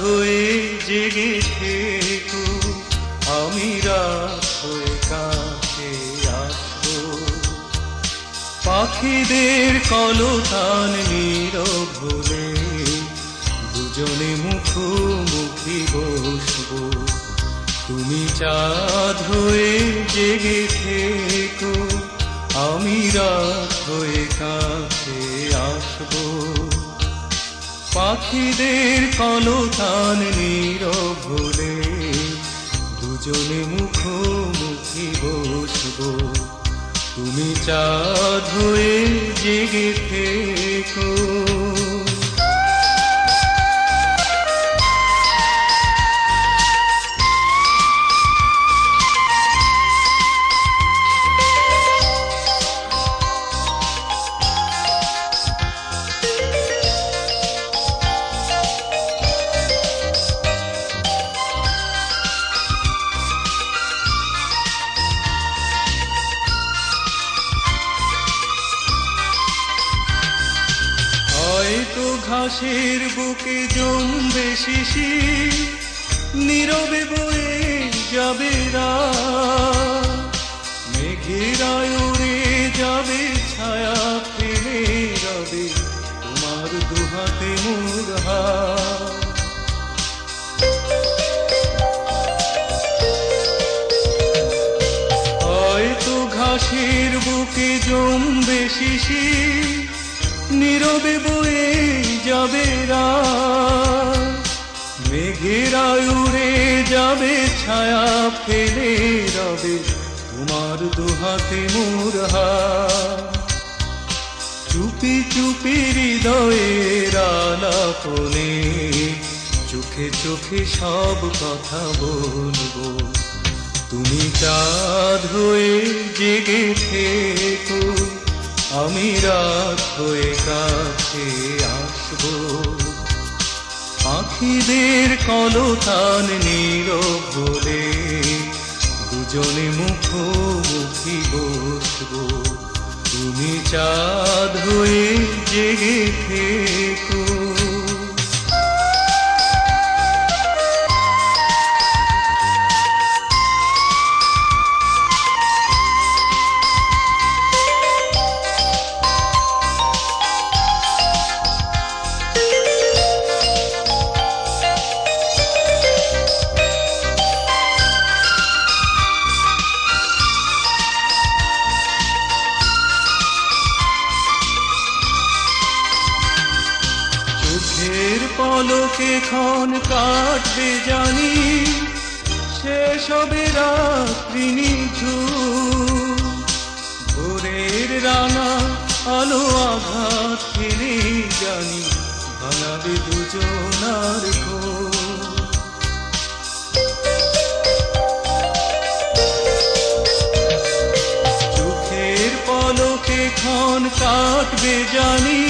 হয়ে জেগে থেকো, আমি রাত হয়ে কাছে আসবো। পাখিদের কলতান নীরব ভুলে দুজনে মুখোমুখি বসবো। তুমি চাঁদ হয়ে জেগে থেকো, আমি রাত হয়ে কাছে আসবো। পাখিদের কলতান নীরব ভুলে দুজনে মুখোমুখি বসবো। তুমি চাঁদ হয়ে জেগে থেকো। হয়তো ঘাসের বুকে জমবে শিশির, নীরবে বয়ে যাবে রাত। মেঘেরায় উড়ে যাবে ছায়া ফেলে রবে তোমার দুহাতে মোর হাত। হয়তো ঘাসের বুকে জমবে শিশির, নীরবে বয়ে যাবে রাত। মেঘেরায় উড়ে যাবে ছায়া ফেলে রবে তোমার দুহাতে মোর হাত। চুপি চুপি হৃদয়ের আলাপনে চোখে চোখে সব কথা বলবো। তুমি চাঁদ হয়ে জেগে থেকো, আমি রাত হয়ে কাছে আসবো। পাখিদের কলতান নীরব বলে দুজনে মুখোমুখি বসবো। তুমি চাঁদ হয়ে জেগে থেকো। চোখের পলকে ক্ষণ কাটবে জানি, শেষ হবে রাত্রি নিঝুম। ভোরের রাঙা আলো আঘাত ফেলে জানি ভাঙাবে দুজনার ঘুম। চোখের পলকে ক্ষণ কাটবে জানি,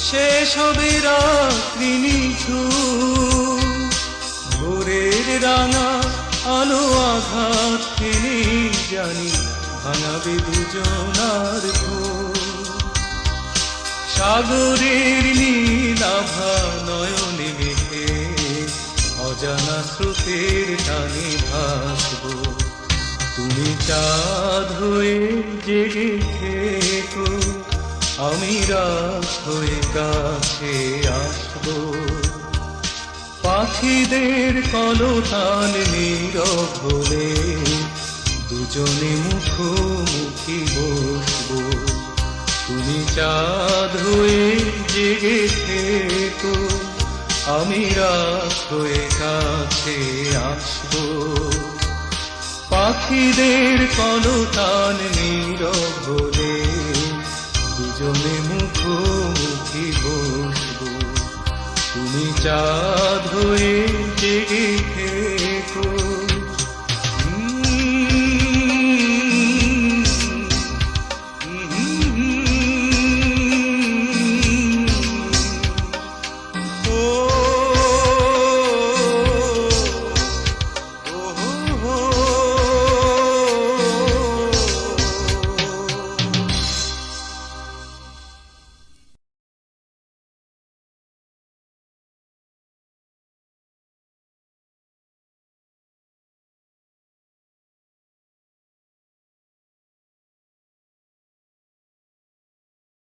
শেষ হবে রাত্রি নিঝুম। ভোরের রাঙা আলো আঘাত ফেলে জানি ভাঙাবে দুজনার ঘুম। সাগরের নীলাভা নয়নে মেঘে অজানা স্রোতের টানে ভাসবো। তুমি চাঁদ হয়ে জেগে থেকো, আমি রাত হয়ে কাছে আসবো। পাখিদের কলতান নীরব বলে দুজনে মুখোমুখি বসবো। তুমি চাঁদ হয়ে জেগে থেকো, আমি রাত হয়ে কাছে আসবো। পাখিদের কলতান নীরব বলে দুজনে মুখোমুখি বসবো। তুমি চাঁদ হয়ে জেগে